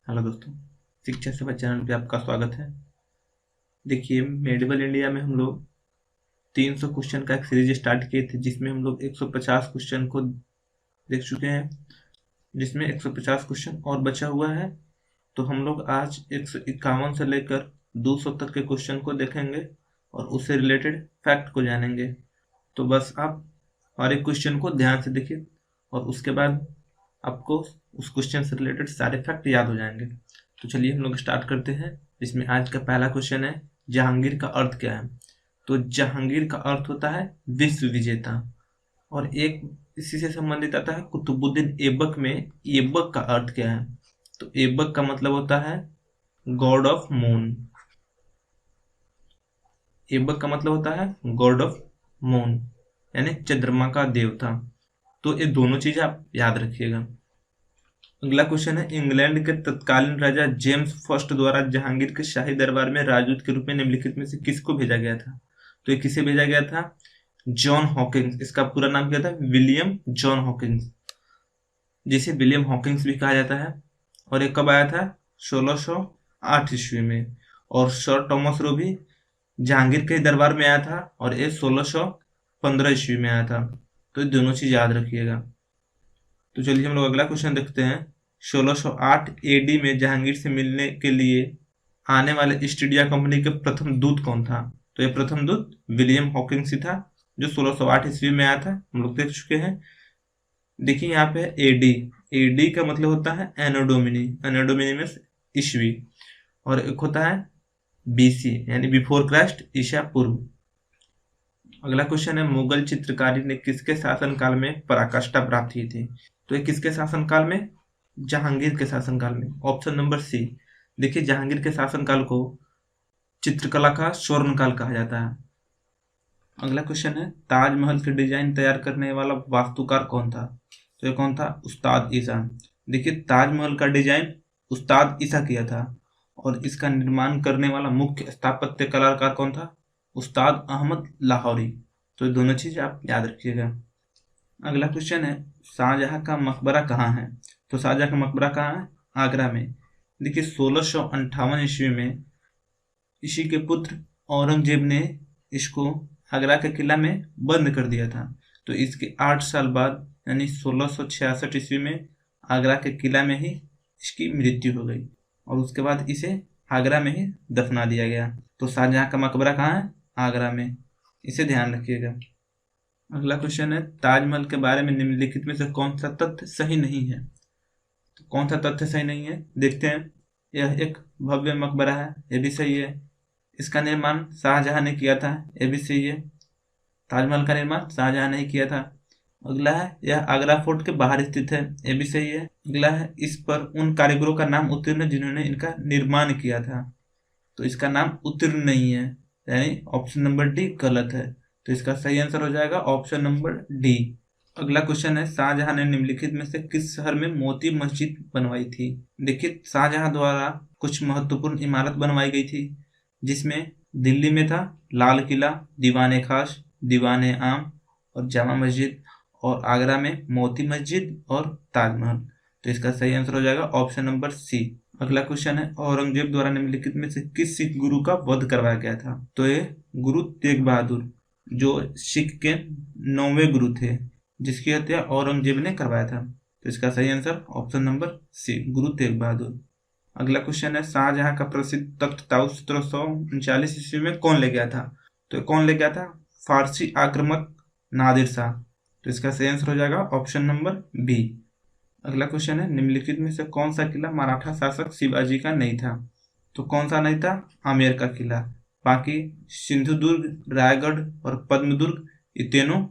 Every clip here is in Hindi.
हेलो दोस्तों, शिक्षा सेवा चैनल पे आपका स्वागत है। देखिए, मेडिवल इंडिया में हम लोग 300 क्वेश्चन का एक सीरीज स्टार्ट किए थे, जिसमें हम लोग 150 क्वेश्चन को देख चुके हैं, जिसमें 150 क्वेश्चन और बचा हुआ है। तो हम लोग आज 151 से लेकर 200 तक के क्वेश्चन को देखेंगे और उससे रिलेटेड फैक्ट को जानेंगे। तो बस आप हर एक क्वेश्चन को ध्यान से देखिए और उसके बाद आपको उस क्वेश्चन से रिलेटेड सारे फैक्ट याद हो जाएंगे। तो चलिए हम लोग स्टार्ट करते हैं। इसमें आज का पहला क्वेश्चन है, जहांगीर का अर्थ क्या है। तो जहांगीर का अर्थ होता है विश्व विजेता। और एक इसी से संबंधित आता है, कुतुबुद्दीन ऐबक में ऐबक का अर्थ क्या है। तो ऐबक का मतलब होता है गॉड ऑफ मून। ऐबक का मतलब होता है गॉड ऑफ मून, यानी चंद्रमा का देवता। तो ये दोनों चीज आप याद रखिएगा। अगला क्वेश्चन है, इंग्लैंड के तत्कालीन राजा जेम्स फर्स्ट द्वारा जहांगीर के शाही दरबार में राजदूत के रूप में निम्नलिखित में से किसको भेजा गया था। तो ये किसे भेजा गया था? John Hawkins. इसका पूरा नाम क्या था? विलियम जॉन हॉकिंस, जिसे विलियम हॉकिंस भी कहा जाता है। और ये कब आया था? 1608 ईस्वी में। और सर टॉमस रो भी जहांगीर के दरबार में आया था और ये 1615 ईस्वी में आया था। तो ये दोनों चीज याद रखिएगा। तो चलिए हम लोग अगला क्वेश्चन देखते हैं। 1608 एडी में जहांगीर से मिलने के लिए आने वाले ईस्ट इंडिया कंपनी के प्रथम दूत कौन था। तो ये प्रथम दूत विलियम हॉकिंस ही था, जो 1608 ईस्वी में आया था। हम लोग देख चुके हैं। देखिए यहाँ पे एडी, एडी का मतलब होता है एनो डोमिनी, एनो डोमिनी में ईस्वी। और एक होता है बीसी, यानी बिफोर क्राइस्ट, ईसा पूर्व। अगला क्वेश्चन है, मुगल चित्रकारी ने किसके शासनकाल में पराकाष्ठा प्राप्त की थी। तो ये किसके शासनकाल में? जहांगीर के शासनकाल में। Option number C. देखिए, जहांगीर के शासनकाल को चित्रकला का स्वर्ण काल कहा जाता है। अगला क्वेश्चन है, ताजमहल के डिजाइन तैयार करने वाला वास्तुकार कौन था। तो ये कौन था? उस्ताद ईसा। देखिए, ताजमहल का डिजाइन उस्ताद ईसा किया था और इसका निर्माण करने वाला मुख्य स्थापत्य कलाकार कौन था? उस्ताद अहमद लाहौरी। तो ये दोनों चीज आप याद रखिएगा। अगला क्वेश्चन है, शाहजहां का मकबरा कहाँ है। तो शाहजहां का मकबरा कहाँ है? आगरा में। देखिए, 1658 ईस्वी में इसी के पुत्र औरंगजेब ने इसको आगरा के किला में बंद कर दिया था। तो इसके 8 साल बाद यानी 1666 ईस्वी में आगरा के किला में ही इसकी मृत्यु हो गई और उसके बाद इसे आगरा में ही दफना दिया गया। तो शाहजहां का मकबरा कहाँ है? आगरा में। इसे ध्यान रखिएगा। अगला क्वेश्चन है, ताजमहल के बारे में निम्नलिखित में से कौन सा तथ्य सही नहीं है। तो कौन सा तथ्य सही नहीं है, देखते हैं। यह एक भव्य मकबरा है, यह भी सही है। इसका निर्माण शाहजहां ने किया था, यह भी सही है। ताजमहल का निर्माण शाहजहां ने ही किया था। अगला है, यह आगरा फोर्ट के बाहर स्थित है, यह भी सही है। अगला है, इस पर उन कारीगरों का नाम उत्तीर्ण है जिन्होंने इनका निर्माण किया था। तो इसका नाम उत्तीर्ण नहीं है, यानी ऑप्शन नंबर डी गलत है। तो इसका सही आंसर हो जाएगा ऑप्शन नंबर डी। अगला क्वेश्चन है, शाहजहां ने निम्नलिखित में से किस शहर में मोती मस्जिद बनवाई थी। देखिए, शाहजहां द्वारा कुछ महत्वपूर्ण इमारत बनवाई गई थी, जिसमें दिल्ली में था लाल किला, दीवाने खास, दीवाने आम और जामा मस्जिद, और आगरा में मोती मस्जिद और ताजमहल। तो इसका सही आंसर हो जाएगा ऑप्शन नंबर सी। अगला क्वेश्चन है, औरंगजेब द्वारा निम्नलिखित में से किस सिख गुरु का वध करवाया गया था। तो ये गुरु तेग बहादुर, जो सिख के 9वें गुरु थे, जिसकी हत्या औरंगजेब ने करवाया था। तो इसका सही आंसर ऑप्शन नंबर सी, गुरु तेग बहादुर। अगला क्वेश्चन है, शाहजहां का प्रसिद्ध तख्त ताउस 1739 ईस्वी में कौन ले गया था। तो कौन ले गया था? फारसी आक्रामक नादिर शाह। तो इसका सही आंसर हो जाएगा ऑप्शन नंबर बी। अगला क्वेश्चन है, निम्नलिखित में से कौन सा किला मराठा शासक शिवाजी का नहीं था। तो कौन सा नहीं था? आमेर का किला। बाकी सिंधुदुर्ग, रायगढ़ और पद्मदुर्ग, ये तीनों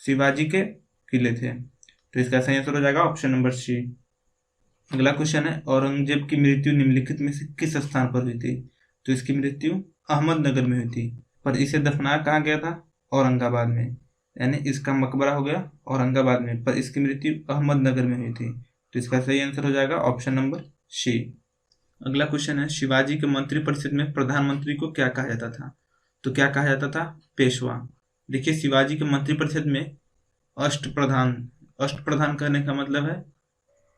शिवाजी के किले थे। तो इसका सही आंसर हो जाएगा ऑप्शन नंबर सी। अगला क्वेश्चन है, औरंगजेब की मृत्यु निम्नलिखित में से किस स्थान पर हुई थी। तो इसकी मृत्यु अहमदनगर में हुई थी, पर इसे दफनाया कहाँ गया था? औरंगाबाद में। यानी इसका मकबरा हो गया औरंगाबाद में, पर इसकी मृत्यु अहमदनगर में हुई थी। तो इसका सही आंसर हो जाएगा ऑप्शन नंबर सी। अगला क्वेश्चन है, शिवाजी के मंत्रिपरिषद में प्रधानमंत्री को क्या कहा जाता था। तो क्या कहा जाता था? पेशवा। देखिए, शिवाजी के मंत्रिपरिषद में अष्ट प्रधान, अष्ट प्रधान कहने का मतलब है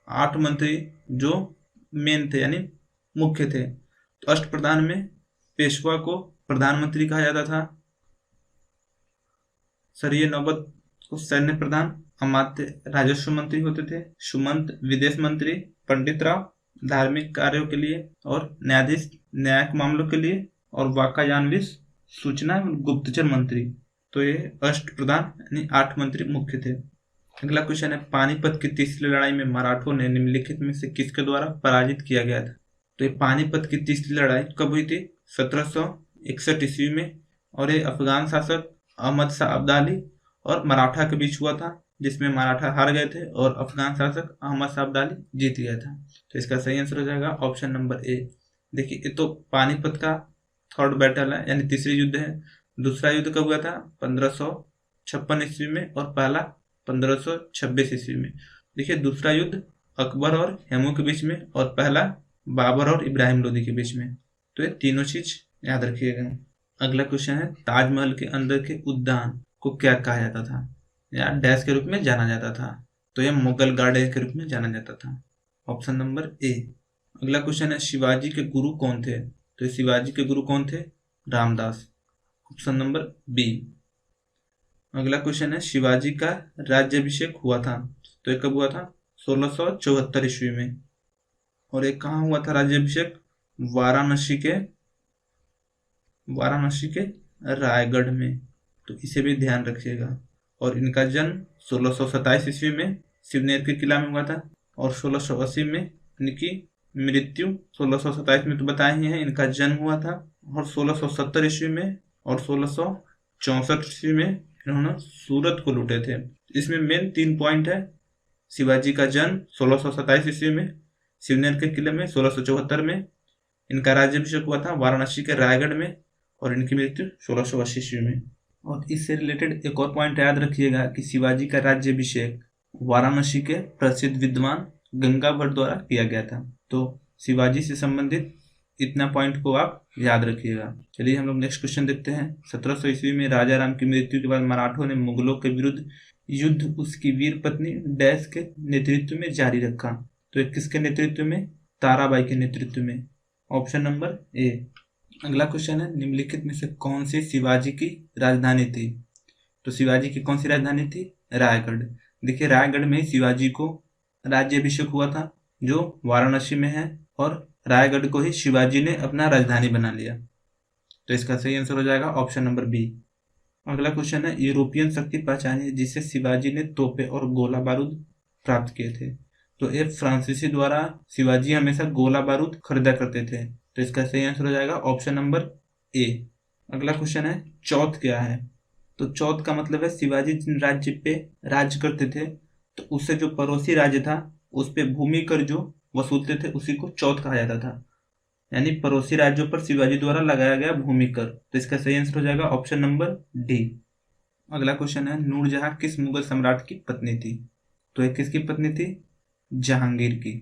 8 मंत्री जो मेन थे यानी मुख्य थे। तो अष्टप्रधान में पेशवा को प्रधानमंत्री कहा जाता था, सरिये नौबत को सैन्य प्रधान, अमात्य राजस्व मंत्री होते थे, सुमंत विदेश मंत्री, पंडित राव धार्मिक कार्यों के लिए और न्यायाधीश न्यायिक मामलों के लिए, और वाकायानविश सूचना एवं गुप्तचर मंत्री। तो ये अष्ट प्रधान यानी 8 मंत्री मुख्य थे। अगला क्वेश्चन है, पानीपत की तीसरी लड़ाई में मराठों ने निम्नलिखित में से किसके द्वारा पराजित किया गया था? तो ये पानीपत की तीसरी लड़ाई कब हुई थी? 1761 ईस्वी में, और ये अफगान शासक अहमद शाह अब्दाली और मराठा के बीच हुआ था, जिसमें मराठा हार गए थे और अफगान शासक अहमद शाह अब्दाली जीत गया था। तो इसका सही आंसर हो जाएगा ऑप्शन नंबर ए। देखिए, ये तो पानीपत का थर्ड बैटल है यानी तीसरी युद्ध है। दूसरा युद्ध कब हुआ था? 1556 ईस्वी में, और पहला 1526 ईस्वी में। देखिए, दूसरा युद्ध अकबर और हेमू के बीच में, और पहला बाबर और इब्राहिम लोदी के बीच में। तो ये तीनों चीज याद रखिएगा। अगला क्वेश्चन है, ताजमहल के अंदर के उद्यान को क्या कहा जाता था या डैश के रूप में जाना जाता था? तो यह मुगल गार्डन के रूप में जाना जाता था। Option number A. अगला क्वेश्चन है, शिवाजी के गुरु कौन थे? तो शिवाजी के गुरु कौन थे? रामदास। Option number B. अगला क्वेश्चन है, शिवाजी का राज्याभिषेक हुआ था, तो ये कब हुआ था? 1674 ईस्वी में। और ये कहाँ हुआ था राज्याभिषेक? वाराणसी के रायगढ़ में। तो इसे भी ध्यान रखिएगा। और इनका जन्म 1627 ईस्वी में शिवनेर के किला में हुआ था, और 1680 में इनकी मृत्यु, 1627 में तो बताए ही हैं इनका जन्म हुआ था, और 1670 ईस्वी में और 1664 ईस्वी में इन्होंने सूरत को लूटे थे। इसमें मेन 3 पॉइंट है। शिवाजी का जन्म 1627 ईस्वी में शिवनेर के किले में, 1674 में इनका राज्याभिषेक हुआ था वाराणसी के रायगढ़ में, और इनकी मृत्यु 1680 ईस्वी में। और इससे रिलेटेड एक और पॉइंट याद रखिएगा कि शिवाजी का राज्याभिषेक वाराणसी के प्रसिद्ध विद्वान गंगा भट्ट द्वारा किया गया था। तो शिवाजी से संबंधित इतना पॉइंट को आप याद रखिएगा। चलिए हम लोग नेक्स्ट क्वेश्चन देखते हैं। 1700 ईस्वी में राजा राम की मृत्यु के बाद मराठों ने मुगलों के विरुद्ध युद्ध उसकी वीर पत्नी डैश के नेतृत्व में जारी रखा। तो किसके नेतृत्व में? ताराबाई के नेतृत्व में। Option number A. अगला क्वेश्चन है, निम्नलिखित में से कौन सी शिवाजी की राजधानी थी? तो शिवाजी की कौन सी राजधानी थी? रायगढ़। देखिए, रायगढ़ में शिवाजी को राज्याभिषेक हुआ था जो वाराणसी में है, और रायगढ़ को ही शिवाजी ने अपना राजधानी बना लिया। तो इसका सही आंसर हो जाएगा ऑप्शन नंबर बी। अगला क्वेश्चन है, यूरोपियन शक्ति पहचानिए जिससे शिवाजी ने तोपे और गोला बारूद प्राप्त किए थे। तो ये फ्रांसीसी द्वारा शिवाजी हमेशा गोला बारूद खरीदा करते थे। तो इसका सही आंसर हो जाएगा ऑप्शन नंबर ए। अगला क्वेश्चन है, चौथ क्या है? तो चौथ का मतलब है शिवाजी जिन राज्य पे राज्य करते थे, तो उससे जो पड़ोसी राज्य था उस पे भूमि कर जो वसूलते थे उसी को चौथ कहा जाता था, यानी पड़ोसी राज्यों पर शिवाजी द्वारा लगाया गया भूमि कर। तो इसका सही आंसर हो जाएगा ऑप्शन नंबर डी। अगला क्वेश्चन है, नूरजहां किस मुगल सम्राट की पत्नी थी? तो ये किसकी पत्नी थी? जहांगीर की।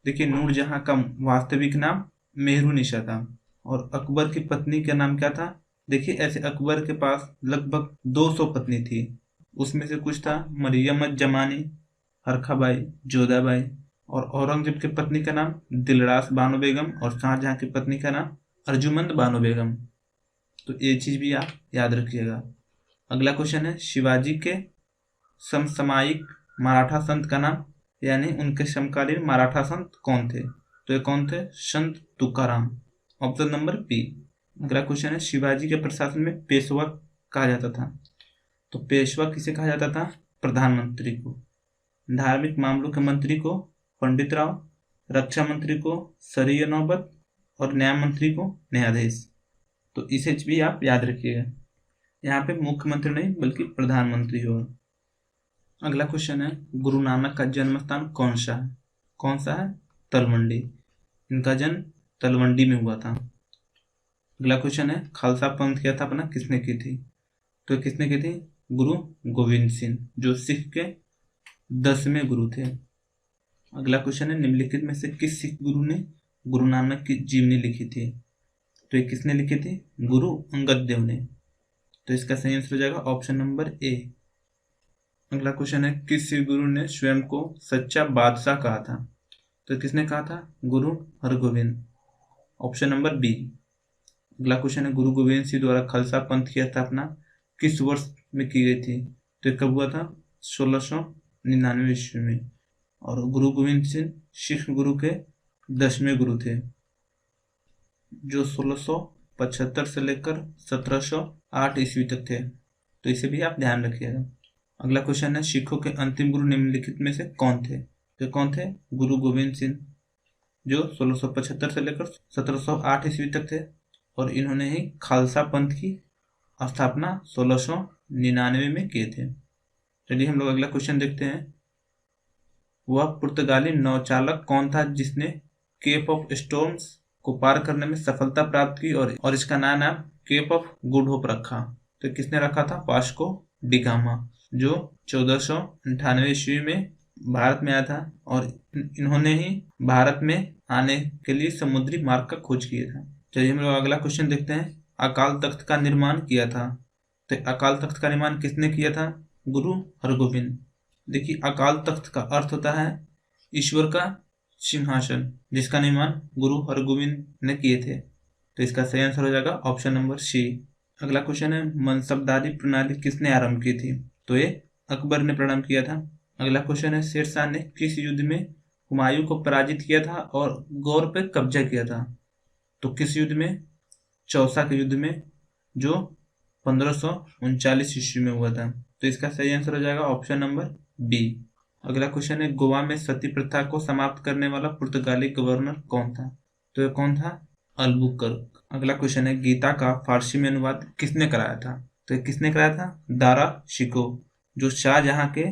देखिए, नूरजहां का वास्तविक नाम मेहरुनिशा था, और अकबर की पत्नी का नाम क्या था? देखिए, ऐसे अकबर के पास लगभग 200 पत्नी थी। उसमें से कुछ था मरियम जमानी, हरखाबाई, जोधाबाई, और औरंगजेब की पत्नी का नाम दिलरास बानो बेगम, और शाहजहां की पत्नी का नाम अर्जुमंद बानो बेगम। तो ये चीज भी आप याद रखिएगा। अगला क्वेश्चन है, शिवाजी के समसामयिक मराठा संत का नाम, यानी उनके समकालीन मराठा संत कौन थे? तो ये कौन थे? Sant Tukaram. Option number B. अगला क्वेश्चन है, शिवाजी के प्रशासन में पेशवा कहा जाता था। तो पेशवा किसे कहा जाता था? प्रधानमंत्री को। धार्मिक मामलों के मंत्री को पंडित राव, रक्षा मंत्री को सरिये नौबत, और न्याय मंत्री को न्यायाधीश। तो इसे भी आप याद रखिएगा। यहाँ पे मुख्यमंत्री नहीं बल्कि प्रधानमंत्री होगा। अगला क्वेश्चन है, गुरु नानक का जन्म स्थान कौन सा है? कौन सा है? तलवंडी। इनका जन्म तलवंडी में हुआ था। अगला क्वेश्चन है, खालसा पंथ की स्थापना किसने की थी? तो किसने की थी? गुरु गोविंद सिंह, जो सिख के 10वें गुरु थे। अगला क्वेश्चन है, निम्नलिखित में से किस सिख गुरु ने गुरु नानक की जीवनी लिखी थी? तो ये किसने लिखी थी? गुरु अंगद देव ने। तो इसका सही आंसर हो जाएगा ऑप्शन नंबर ए। अगला क्वेश्चन है, किस सिख गुरु ने स्वयं को सच्चा बादशाह कहा था? तो किसने कहा था? गुरु हरगोविंद, ऑप्शन नंबर बी। अगला क्वेश्चन है, गुरु गोविंद सिंह द्वारा खालसा पंथ की स्थापना किस वर्ष में की गई थी? तो कब हुआ था? 1699 ईस्वी में। और गुरु गोविंद सिंह सिख गुरु के 10वें गुरु थे, जो 1675 से लेकर 1708 ईस्वी तक थे। तो इसे भी आप ध्यान रखिएगा। अगला क्वेश्चन है, सिखों के अंतिम गुरु निम्नलिखित में से कौन थे? तो कौन थे? गुरु गोविंद सिंह, जो 1675 से लेकर 1708 ईस्वी तक थे, और इन्होंने ही खालसा पंथ की स्थापना 1699 में किए थे। चलिए हम लोग अगला क्वेश्चन देखते हैं। वह पुर्तगाली नौचालक कौन था जिसने केप ऑफ स्टॉर्म्स को पार करने में सफलता प्राप्त की और इसका नाम केप ऑफ गुड होप रखा? तो किसने रखा था? वास्को डी गामा, जो 1498 ईस्वी में भारत में आया था, और इन्होंने ही भारत में आने के लिए समुद्री मार्ग का खोज किया था। चलिए हम लोग अगला क्वेश्चन देखते हैं। अकाल तख्त का निर्माण किया था? तो अकाल तख्त का निर्माण किसने किया था? गुरु हरगोविंद। देखिए, अकाल तख्त का अर्थ होता है ईश्वर का सिंहासन, जिसका निर्माण गुरु हरगोविंद ने किए थे। तो इसका सही आंसर हो जाएगा ऑप्शन नंबर सी। अगला क्वेश्चन है, मनसबदारी प्रणाली किसने आरंभ की थी? तो ये अकबर ने प्रारंभ किया था। अगला क्वेश्चन है, शेरशाह ने किस युद्ध में हुमायूं को पराजित किया था और गौर पर कब्जा किया था? तो किस युद्ध में? चौसा के युद्ध में, जो 1539 ईस्वी में हुआ था। तो इसका सही आंसर हो जाएगा ऑप्शन नंबर बी। अगला क्वेश्चन है, गोवा में सती प्रथा को समाप्त करने वाला पुर्तगाली गवर्नर कौन था? तो ये कौन था? अल्बुकर्क। अगला क्वेश्चन है, गीता का फारसी में अनुवाद किसने कराया था? तो ये किसने कराया था? दारा शिको, जो शाहजहां के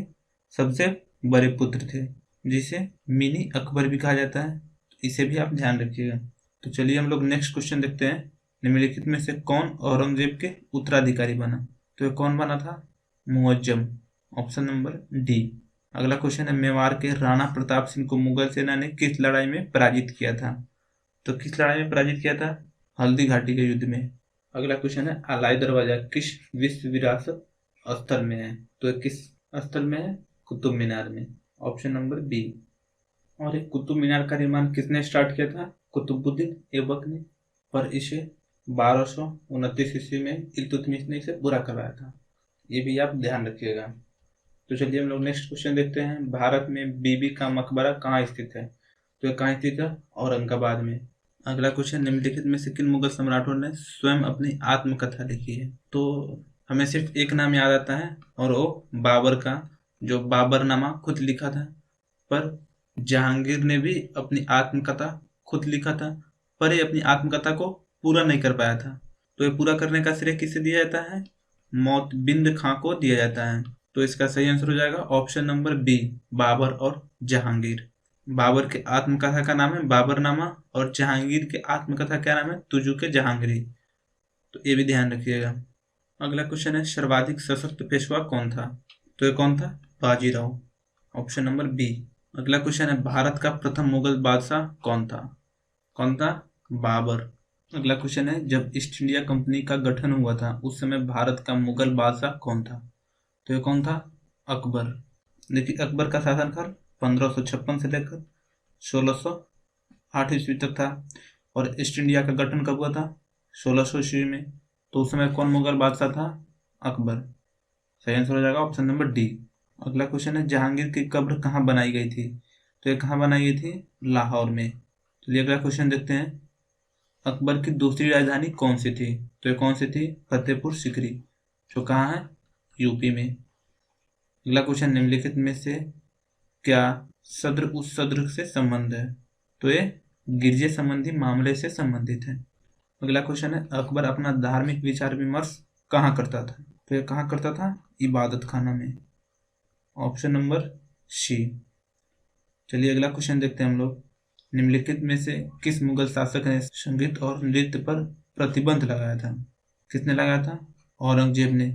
सबसे बड़े पुत्र थे, जिसे मिनी अकबर भी कहा जाता है। इसे भी आप ध्यान रखिएगा। तो चलिए हम लोग नेक्स्ट क्वेश्चन देखते हैं। निम्नलिखित में से कौन औरंगजेब के उत्तराधिकारी बना? तो ये कौन बना था? Muazzam, option number D. अगला क्वेश्चन है, मेवाड़ के राणा प्रताप सिंह को मुगल सेना ने किस लड़ाई में पराजित किया था? तो किस लड़ाई में पराजित किया था? हल्दी घाटी के युद्ध में। अगला क्वेश्चन है, अलाई दरवाजा किस विश्व विरासत स्थल में है? तो किस स्थल में है? कुतुब मीनार में, ऑप्शन नंबर बी। और एक कुतुब मीनार का निर्माण किसने स्टार्ट किया था? कुतुबुद्दीन ऐबक ने, पर इसे 1229 ईस्वी में इल्तुतमिश ने इसे पूरा करवाया था। ये भी आप ध्यान रखिएगा। तो चलिए हम लोग नेक्स्ट क्वेश्चन देखते हैं। भारत में बीबी का मकबरा कहाँ स्थित है? तो ये कहाँ स्थित है? औरंगाबाद में। अगला क्वेश्चन, निम्नलिखित में से किन मुगल सम्राटों ने स्वयं अपनी आत्मकथा लिखी है? तो हमें सिर्फ एक नाम याद आता है, और वो बाबर का, जो बाबरनामा खुद लिखा था। पर जहांगीर ने भी अपनी आत्मकथा खुद लिखा था, पर ये अपनी आत्मकथा को पूरा नहीं कर पाया था। तो ये पूरा करने का श्रेय किसे दिया जाता है? मोतबिंद खां को दिया जाता है। तो इसका सही आंसर हो जाएगा ऑप्शन नंबर बी, बाबर और जहांगीर। बाबर के आत्मकथा का नाम है बाबरनामा, और जहांगीर के आत्मकथा क्या नाम है? तुजुक जहांगीरी। तो ये भी ध्यान रखिएगा। अगला क्वेश्चन है, सर्वाधिक सशक्त पेशवा कौन था? तो ये कौन था? Bajirao, option number B. अगला क्वेश्चन है, भारत का प्रथम मुगल बादशाह कौन था? कौन था? बाबर। अगला क्वेश्चन है, जब ईस्ट इंडिया कंपनी का गठन हुआ था उस समय भारत का मुगल बादशाह कौन था? तो ये कौन था? अकबर। देखिए, अकबर का शासनकाल 1556 से लेकर 1608 ईस्वी तक था, और ईस्ट इंडिया का गठन कब हुआ था? 1600 ईस्वी में। तो उस समय कौन मुगल बादशाह था? अकबर। सही आंसर हो जाएगा ऑप्शन नंबर डी। अगला क्वेश्चन है, जहांगीर की कब्र कहाँ बनाई गई थी? तो ये कहाँ बनाई गई थी? लाहौर में। चलिए अगला क्वेश्चन देखते हैं। अकबर की दूसरी राजधानी कौन सी थी? तो ये कौन सी थी? फतेहपुर सिकरी, जो कहाँ है? यूपी में। अगला क्वेश्चन, निम्नलिखित में से क्या सद्र उस सद्र से संबंध है? तो ये गिरजे संबंधी मामले से संबंधित है। अगला क्वेश्चन है, अकबर अपना धार्मिक विचार विमर्श कहाँ करता था? तो ये कहाँ करता था? इबादत खाना में, ऑप्शन नंबर सी। चलिए अगला क्वेश्चन देखते हैं हम लोग। निम्नलिखित में से किस मुगल शासक ने संगीत और नृत्य पर प्रतिबंध लगाया था? किसने लगाया था? औरंगजेब ने।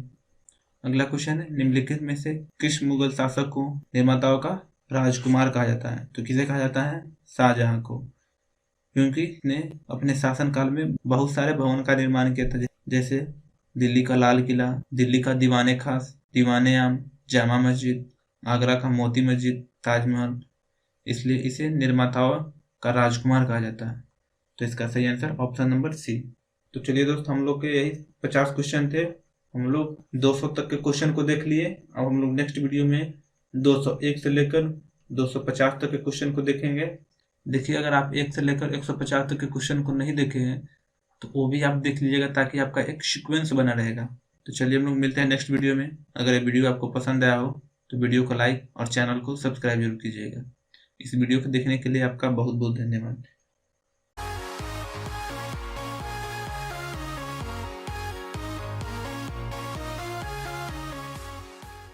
अगला क्वेश्चन है, निम्नलिखित में से किस मुगल शासक को निर्माताओं का राजकुमार कहा जाता है? तो किसे कहा जाता है? शाहजहां को, क्योंकि ने अपने शासनकाल में बहुत सारे भवन का निर्माण किया था, जैसे दिल्ली का लाल किला, दिल्ली का दीवाने खास, दीवाने आम, जामा मस्जिद, आगरा का मोती मस्जिद, ताजमहल। इसलिए इसे निर्माताओं का राजकुमार कहा जाता है। तो इसका सही आंसर ऑप्शन नंबर सी। तो चलिए दोस्त, हम लोग के यही 50 क्वेश्चन थे। हम लोग 200 तक के क्वेश्चन को देख लिए। अब हम लोग नेक्स्ट वीडियो में 201 से लेकर 250 तक के क्वेश्चन को देखेंगे। देखिए, अगर आप 1 से लेकर 150 तक के क्वेश्चन को नहीं देखे हैं तो वो भी आप देख लीजिएगा, ताकि आपका एक सीक्वेंस बना रहेगा। तो चलिए हम लोग मिलते हैं नेक्स्ट वीडियो में। अगर ये वीडियो आपको पसंद आया हो तो वीडियो को लाइक और चैनल को सब्सक्राइब जरूर कीजिएगा। इस वीडियो को देखने के लिए आपका बहुत बहुत धन्यवाद।